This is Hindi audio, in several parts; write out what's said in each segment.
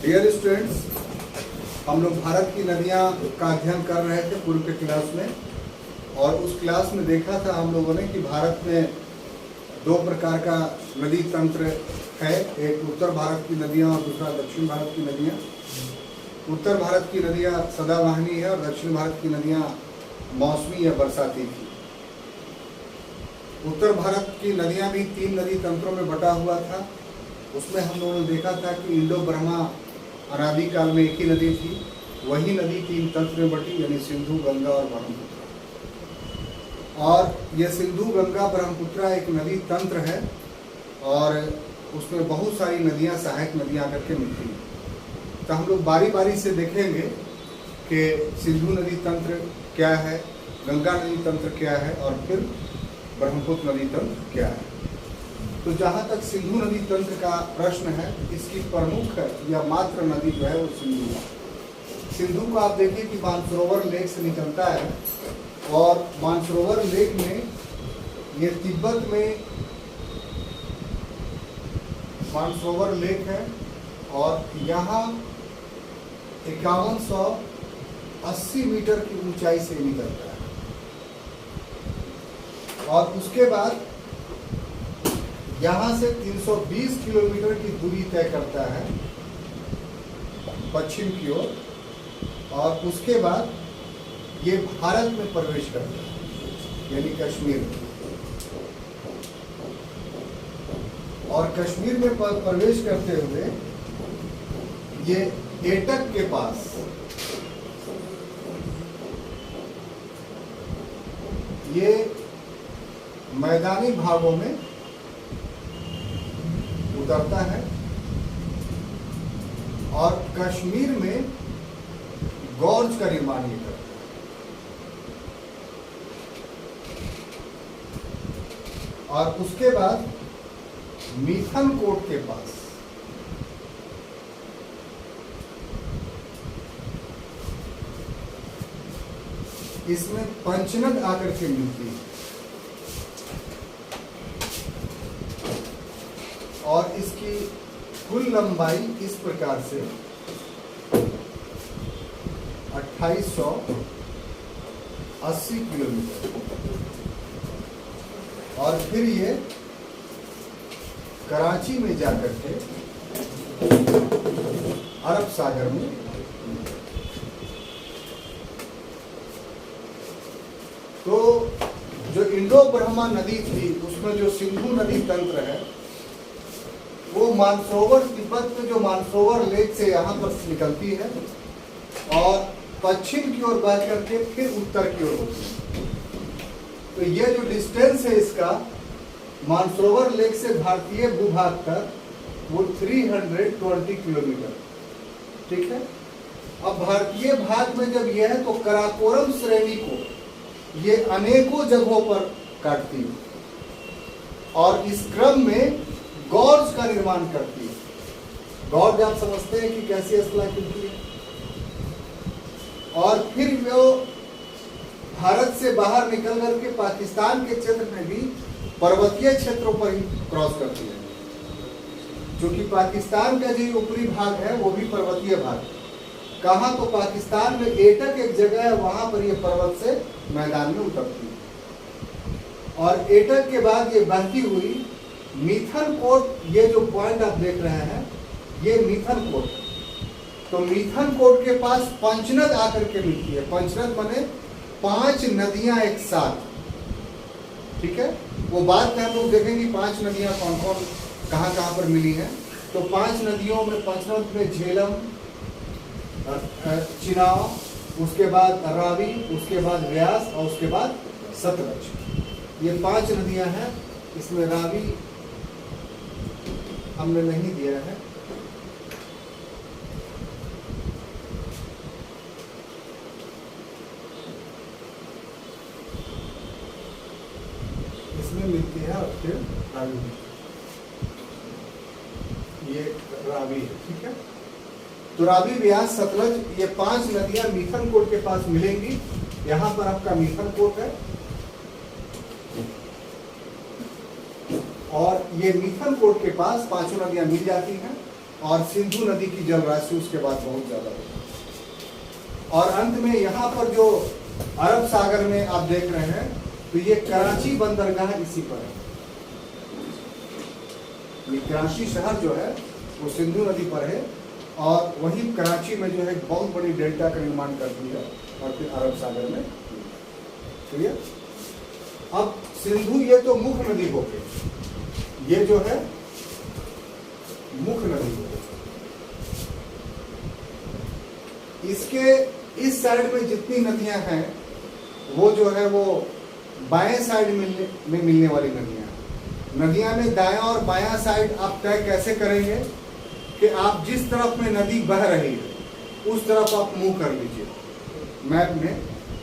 डियर स्टूडेंट्स, हम लोग भारत की नदियाँ का अध्ययन कर रहे थे पूर्व के क्लास में। और उस क्लास में देखा था हम लोगों ने कि भारत में दो प्रकार का नदी तंत्र है। एक उत्तर भारत की नदियाँ और दूसरा दक्षिण भारत की नदियाँ। उत्तर भारत की नदियाँ सदाबहानी है और दक्षिण भारत की नदियाँ मौसमी या बरसाती थी। उत्तर भारत की नदियाँ भी तीन नदी तंत्रों में बटा हुआ था। उसमें हम लोगों ने देखा था कि इंडो ब्रह्मा अनादि काल में एक ही नदी थी, वही नदी तीन तंत्र में बटी, यानी सिंधु, गंगा और ब्रह्मपुत्र। और ये सिंधु, गंगा, ब्रह्मपुत्र एक नदी तंत्र है और उसमें बहुत सारी नदियाँ सहायक नदियाँ आकर के मिलती हैं। तो हम लोग बारी बारी से देखेंगे कि सिंधु नदी तंत्र क्या है, गंगा नदी तंत्र क्या है और फिर ब्रह्मपुत्र नदी तंत्र क्या है। तो जहाँ तक सिंधु नदी तंत्र का प्रश्न है, इसकी प्रमुख या मात्र नदी जो है वो सिंधु है। सिंधु को आप देखिए कि मानसरोवर लेक से निकलता है और मानसरोवर लेक में ये तिब्बत में मानसरोवर लेक है और यहाँ 5180 मीटर की ऊंचाई से निकलता है। और उसके बाद यहाँ से 320 किलोमीटर की दूरी तय करता है पश्चिम की ओर, और उसके बाद ये भारत में प्रवेश करता है, यानी कश्मीर में। और कश्मीर में प्रवेश करते हुए ये एटक के पास ये मैदानी भागों में उतरता है और कश्मीर में गॉर्ज का निर्माण ये करता है। और उसके बाद मिथनकोट के पास इसमें पंचनद आकर के मिलती है और इसकी कुल लंबाई इस प्रकार से 2880 किलोमीटर। और फिर ये कराची में जाकर के अरब सागर में तो जो इंडो ब्रह्मा नदी थी उसमें जो सिंधु नदी तंत्र है वो मानसरोवर, तिब्बत में जो मानसरोवर लेक से यहाँ पर निकलती है और पश्चिम की ओर बह करके फिर उत्तर की ओर होती है। तो ये जो डिस्टेंस है इसका मानसरोवर लेक से भारतीय भूभाग तक वो 320 किलोमीटर, ठीक है। अब भारतीय भाग में जब यह है तो कराकोरम श्रेणी को ये अनेकों जगहों पर काटती है और इस क्रम में गॉर्ज का निर्माण करती है। गॉर्ज आप समझते हैं कि कैसी स्थलाकृति है। और फिर वो भारत से बाहर निकल करके पाकिस्तान के क्षेत्र में भी पर्वतीय क्षेत्रों पर ही क्रॉस करती है, क्योंकि पाकिस्तान का जो ऊपरी भाग है वो भी पर्वतीय भाग है। कहाँ तो पाकिस्तान में एटक एक जगह है, वहां पर ये पर्वत से मैदान में उतरती है। और एटक के बाद ये बहती हुई मिथनकोट, ये जो पॉइंट आप देख रहे हैं ये मिथनकोट। तो मिथनकोट के पास पंचनद आकर के मिलती है। पंचनद माने 5 नदियां एक साथ, ठीक है। वो बाद में हम लोग देखेंगे 5 नदियां कौन कौन कहाँ कहाँ पर मिली हैं। तो 5 नदियों में पंचनद में झेलम, चिनाव, उसके बाद रावी, उसके बाद व्यास और उसके बाद सतलज। ये 5 नदियां हैं। इसमें रावी हमने नहीं दिया है, इसमें मिलती है और फिर रावी, ये रावी है, ठीक है। तो रावी, व्यास, सतलज, ये 5 नदियां मिथनकोट के पास मिलेंगी। यहाँ पर आपका मिथनकोट है और ये मिथनकोट के पास पांचों नदियां मिल जाती हैं। और सिंधु नदी की जल राशि उसके बाद बहुत ज्यादा होगी। और अंत में यहाँ पर जो अरब सागर में आप देख रहे हैं, तो ये कराची बंदरगाह इसी पर है। ये कराची शहर जो है वो सिंधु नदी पर है, और वही कराची में जो है बहुत बड़ी डेल्टा का निर्माण करती है और फिर अरब सागर में। क्लियर? अब सिंधु ये तो मुख्य नदी हो गई, ये जो है मुख्य नदी हो गई। इसके इस साइड में जितनी नदियां हैं वो जो है वो बाएं साइड में मिलने वाली नदियां हैं। नदियां में दायां और बायां साइड आप तय कैसे करेंगे कि आप जिस तरफ में नदी बह रही है उस तरफ आप मुंह कर लीजिए मैप में।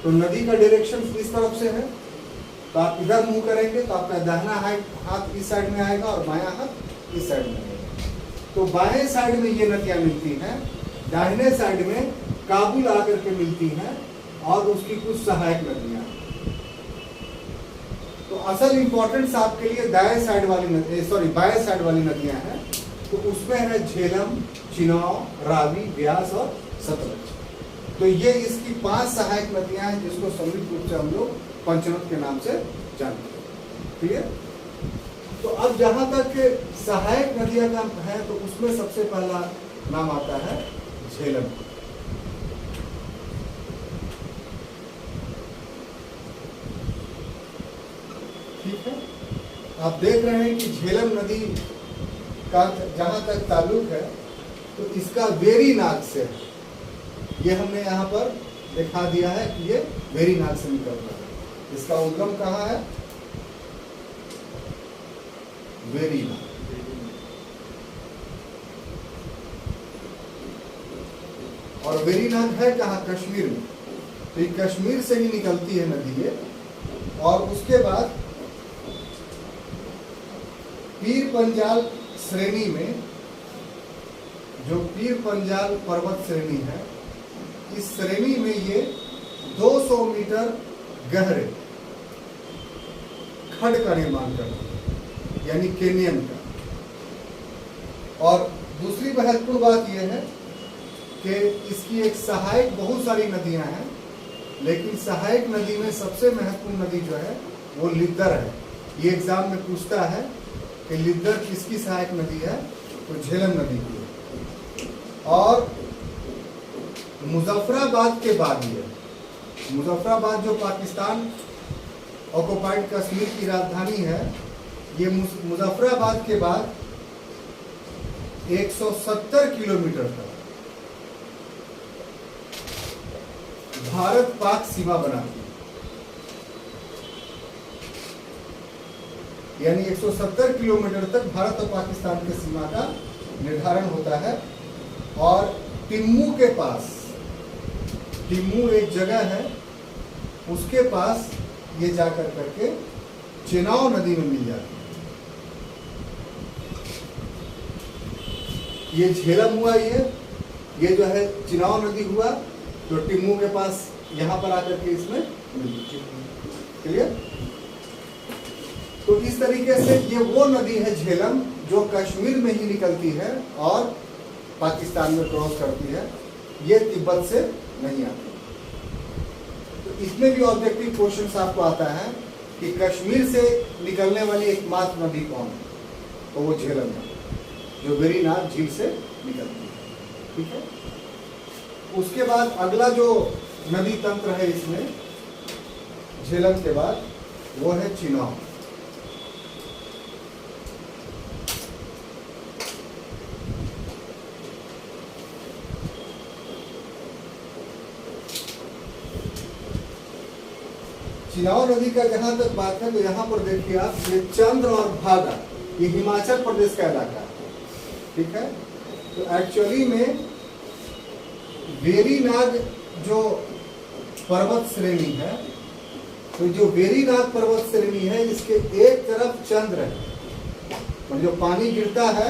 तो नदी का डायरेक्शन इस तरफ से है, तो आप इधर मुंह करेंगे तो आपका दाहिना हाथ इस साइड में आएगा और बायां हाथ इस साइड में आएगा। तो बाएं साइड में ये नदियां मिलती हैं, दाहिने साइड में काबुल आकर के मिलती हैं और उसकी कुछ सहायक नदियां। तो असल इंपॉर्टेंस आपके लिए बाएं साइड वाली नदियां हैं। तो उसमें है झेलम, चिनाव, रावी, ब्यास और सतलज। तो ये इसकी 5 सहायक नदियां हैं जिसको संयुक्त रूप से हम लोग पंचनद के नाम से जानते हैं। ठीक है? तो अब जहां तक सहायक नदियां का है तो उसमें सबसे पहला नाम आता है झेलम। ठीक है? आप देख रहे हैं कि झेलम नदी का जहां तक ताल्लुक है तो इसका वेरीनाग से है। ये हमने यहाँ पर दिखा दिया है कि ये वेरीनाग से निकलता है। इसका उद्गम कहाँ है? वेरीनाग। और वेरीनाग है कहाँ? कश्मीर में। तो ये कश्मीर से ही निकलती है नदी ये। और उसके बाद पीर पंजाल श्रेणी में, जो पीर पंजाल पर्वत श्रेणी है, इस श्रेणी में ये 200 मीटर गहरे खड्ड का निर्माण करती है, यानी कैनियन का। और दूसरी महत्वपूर्ण बात यह है कि इसकी एक सहायक बहुत सारी नदियां हैं, लेकिन सहायक नदी में सबसे महत्वपूर्ण नदी जो है वो लिद्दर है। ये एग्जाम में पूछता है कि लिद्दर किसकी सहायक नदी है? तो झेलम नदी की है। और मुजफ्फराबाद के बाद ये, मुजफ्फराबाद जो पाकिस्तान ऑक्युपाइड कश्मीर की राजधानी है, ये मुजफ्फराबाद के बाद 170 किलोमीटर तक भारत पाक सीमा बनाती है। यानी 170 किलोमीटर तक भारत और पाकिस्तान की सीमा का निर्धारण होता है। और टिम्मू के पास, टिम्मू एक जगह है, उसके पास ये जाकर करके चिनाव नदी में मिल जाती है। ये झेलम हुआ, ये जो है चिनाव नदी हुआ, तो टिम्मू के पास यहाँ पर आकर के इसमें मिली। क्लियर? तो इस तरीके से ये वो नदी है झेलम जो कश्मीर में ही निकलती है और पाकिस्तान में क्रॉस करती है, ये तिब्बत से नहीं आती। तो इसमें भी ऑब्जेक्टिव क्वेश्चन आपको आता है कि कश्मीर से निकलने वाली एकमात्र नदी कौन है? तो वो झेलम है, जो वेरीनाग झील से निकलती है। ठीक है? उसके बाद अगला जो नदी तंत्र है इसमें झेलम के बाद, वो है चिनाव। चिनाव नदी का जहां तक बात है तो यहाँ पर देखिए आप, ये चंद्र और भागा, ये हिमाचल प्रदेश का इलाका है। ठीक है? तो एक्चुअली में वेरीनाग जो पर्वत श्रेणी है, तो जो वेरीनाग पर्वत श्रेणी है इसके एक तरफ चंद्र है, और जो पानी गिरता है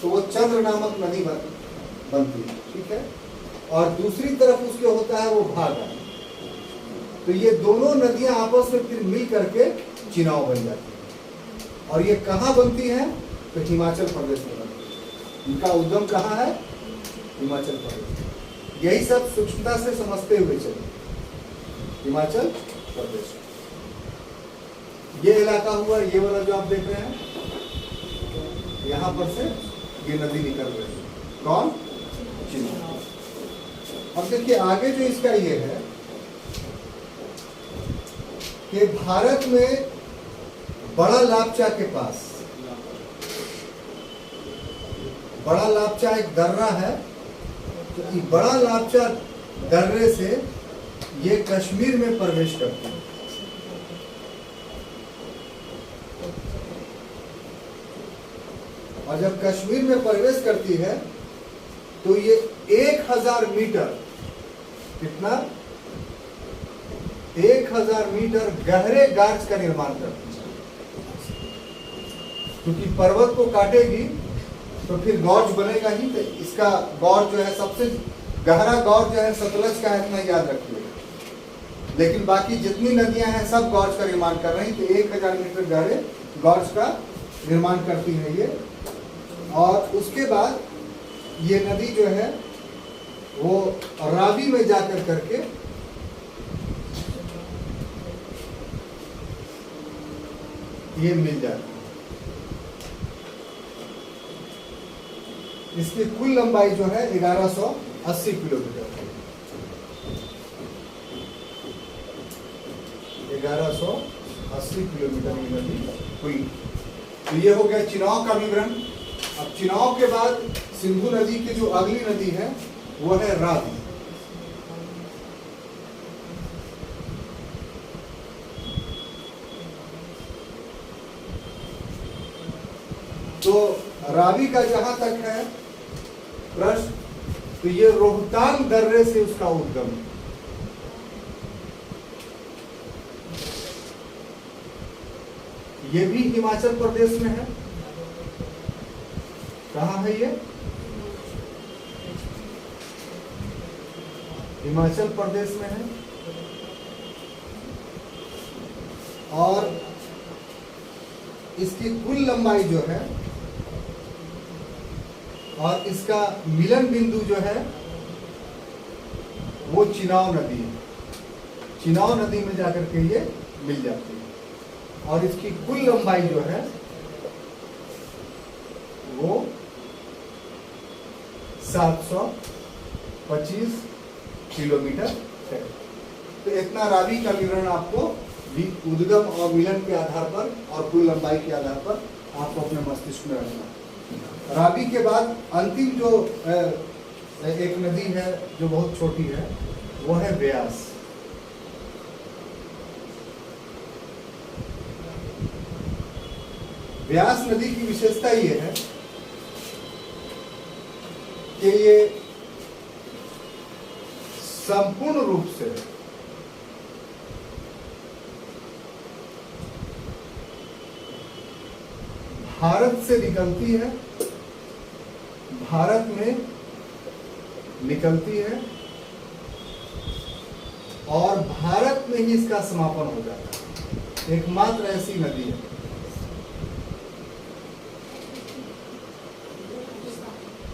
तो वो चंद्र नामक नदी बनती है। ठीक है? और दूसरी तरफ उसके होता है वो भागा। तो ये दोनों नदियां आपस में फिर मिल करके चिनाव बन जाती है। और ये कहाँ बनती है? तो हिमाचल प्रदेश में बनती है। इनका उद्गम कहाँ है? हिमाचल प्रदेश। यही सब सूक्ष्मता से समझते हुए चले। हिमाचल प्रदेश ये इलाका हुआ, ये वाला जो आप देख रहे हैं, यहां पर से ये नदी निकल रही है। कौन? चिनाब। अब देखिए आगे जो इसका ये है कि भारत में बड़ा लापचा के पास, बड़ा लापचा एक दर्रा है, तो ये बड़ा लापचा दर्रे से ये कश्मीर में प्रवेश करती है। और जब कश्मीर में प्रवेश करती है तो ये 1000 मीटर, कितना? 1000 मीटर गहरे गार्ज का निर्माण करती है। क्योंकि पर्वत को काटेगी तो फिर गॉर्ज बनेगा ही। तो इसका गॉर्ज जो है, सबसे गहरा गॉर्ज जो है सतलज का है, इतना याद रखिए। लेकिन बाकी जितनी नदियां हैं सब गॉर्ज का निर्माण कर रही। तो 1000 मीटर गहरे गॉर्ज का निर्माण करती है ये। और उसके बाद ये नदी जो है वो रावी में जाकर करके ये मिल जाती है। इसकी कुल लंबाई जो है 1180 किलोमीटर है। 1180 किलोमीटर की नदी हुई। तो ये हो गया चिनाब का विवरण। अब चिनाब के बाद सिंधु नदी की जो अगली नदी है वो है रावी। तो रावी का जहां तक है प्रश्न, तो ये रोहतांग दर्रे से उसका उद्गम है। ये भी हिमाचल प्रदेश में है। कहाँ है ये? हिमाचल प्रदेश में है। और इसकी कुल लंबाई जो है और इसका मिलन बिंदु जो है वो चिनाब नदी है। चिनाब नदी में जाकर के ये मिल जाती है। और इसकी कुल लंबाई जो है वो 725 किलोमीटर है। तो इतना रावी का विवरण आपको उद्गम और मिलन के आधार पर और कुल लंबाई के आधार पर आपको अपने मस्तिष्क में रखना। रावी के बाद अंतिम जो एक नदी है जो बहुत छोटी है वो है व्यास। व्यास नदी की विशेषता ये है कि ये संपूर्ण रूप से भारत से निकलती है, भारत में निकलती है और भारत में ही इसका समापन हो जाता है। एकमात्र ऐसी नदी है।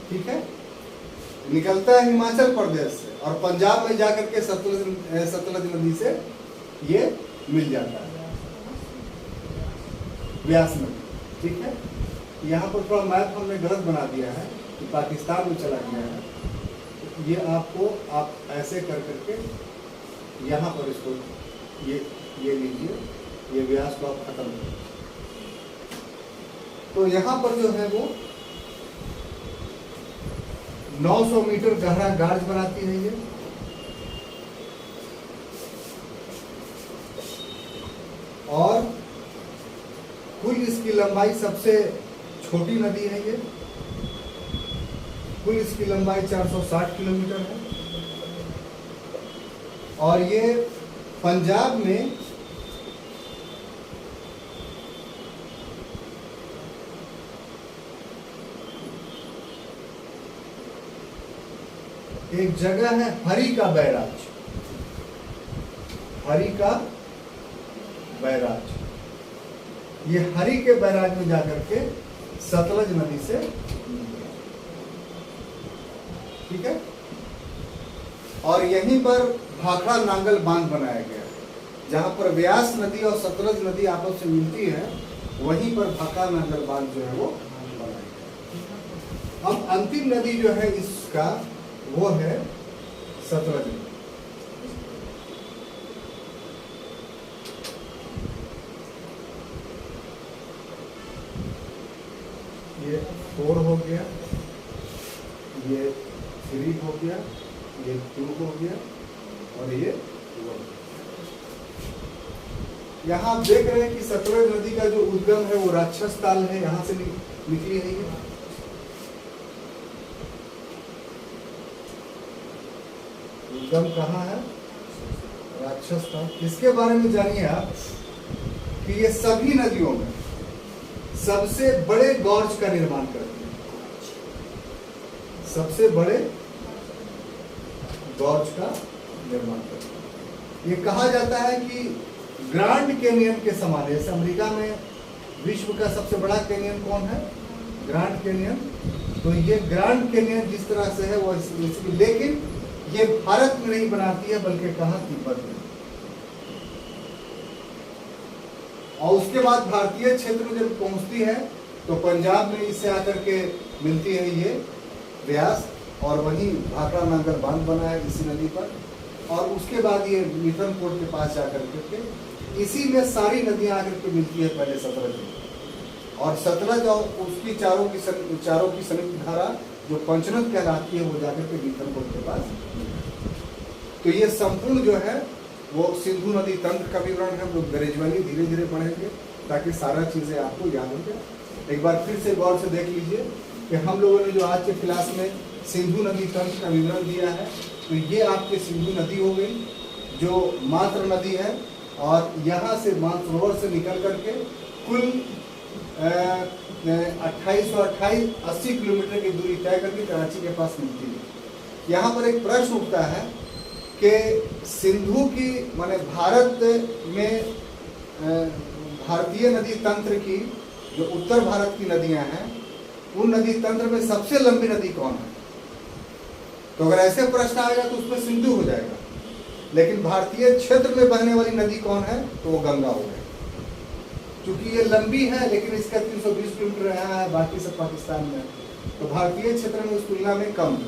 ठीक है, निकलता है हिमाचल प्रदेश से और पंजाब में जाकर के सतलज नदी से ये मिल जाता है व्यास नदी। ठीक है, यहाँ पर थोड़ा मैप हमने गलत बना दिया है कि पाकिस्तान में चला गया है। ये आपको आप ऐसे कर करके यहाँ पर इसको ये लीजिए, ये व्यास को आप खत्म करिए। तो यहाँ पर जो है वो 900 मीटर गहरा गार्ज बनाती है ये। और कुल इसकी लंबाई, सबसे छोटी नदी है ये, कुल इसकी लंबाई 460 किलोमीटर है। और ये पंजाब में एक जगह है हरी का बैराज। हरी का बैराज, ये हरी के बैराज में जाकर के सतलज नदी से ठीक है। और यहीं पर भाखड़ा नांगल बांध बनाया गया है, जहां पर व्यास नदी और सतलज नदी आपस में मिलती है, वहीं पर भाखड़ा नांगल बांध जो है वो बनाया गया। अब अंतिम नदी जो है इसका वो है सतलज नदी। ये 4 हो गया, ये 3 हो गया, ये 2 हो गया और ये 1। यहाँ आप देख रहे हैं कि सतलज नदी का जो उद्गम है वो राक्षस ताल है, यहाँ से निकली है ये। उद्गम कहाँ है? राक्षस ताल। इसके बारे में जानिए आप कि ये सभी नदियों में सबसे बड़े गॉर्ज का निर्माण करती है, सबसे बड़े गॉर्ज का निर्माण करती है। ये कहा जाता है कि ग्रैंड कैनियन के समान है। जैसे अमेरिका में विश्व का सबसे बड़ा कैनियन कौन है? Grand canyon. तो ये ग्रैंड कैनियन जिस तरह से है वो इसलिए, लेकिन ये भारत में नहीं बनाती है, बल्कि कहाँ? तिब्बत में। और उसके बाद भारतीय क्षेत्र में जब पहुंचती है तो पंजाब में इससे आकर के मिलती है ये व्यास, और वहीं भाखड़ा नांगल बांध बना है इसी नदी पर। और उसके बाद ये मिथनकोट के पास जाकर के इसी में सारी नदियां आकर के मिलती है पहले सतलज में, और सतलज और उसकी चारों की संयुक्त धारा जो पंचनद कहलाती है वो जाकर के मिथनकोट के पास। तो ये संपूर्ण जो है वो सिंधु नदी तंत्र का विवरण है। हम लोग ग्रेजुअली धीरे धीरे पढ़ेंगे ताकि सारा चीजें आपको याद हो जाए। एक बार फिर से गौर से देख लीजिए कि हम लोगों ने जो आज के क्लास में सिंधु नदी तंत्र का विवरण दिया है, तो ये आपकी सिंधु नदी हो गई जो मात्र नदी है, और यहाँ से मानसरोवर से निकल करके कुल 80 किलोमीटर की दूरी तय करके कराची के पास मिलती है। यहाँ पर एक प्रश्न उठता है कि सिंधु की माने भारत में भारतीय नदी तंत्र की जो उत्तर भारत की नदियां हैं, उन नदी तंत्र में सबसे लंबी नदी कौन है? तो अगर ऐसे प्रश्न आएगा तो उसमें सिंधु हो जाएगा, लेकिन भारतीय क्षेत्र में बहने वाली नदी कौन है? तो वो गंगा हो गई। क्योंकि ये लंबी है लेकिन इसका 320 किलोमीटर यहाँ है, बाकी सब पाकिस्तान में, तो भारतीय क्षेत्र में उस तुलना में कम है।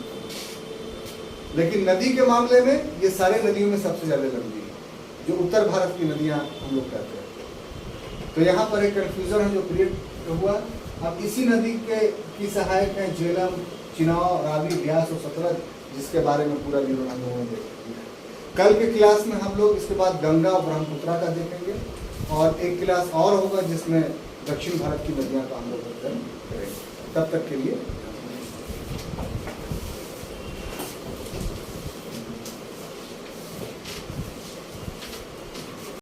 लेकिन नदी के मामले में ये सारे नदियों में सबसे ज्यादा लंबी है, जो उत्तर भारत की नदियां हम लोग कहते हैं। तो यहाँ पर एक कंफ्यूजन है जो क्रिएट हुआ। अब इसी नदी की सहायक है झेलम, चिनाव, रावी, ब्यास और सतलज, जिसके बारे में पूरा विवरण हम लोगों ने देख लिया। कल के क्लास में हम लोग इसके बाद गंगा और ब्रह्मपुत्रा का देखेंगे, और एक क्लास और होगा जिसमें दक्षिण भारत की नदियां का हम लोग अध्ययन करेंगे। तब तक के लिए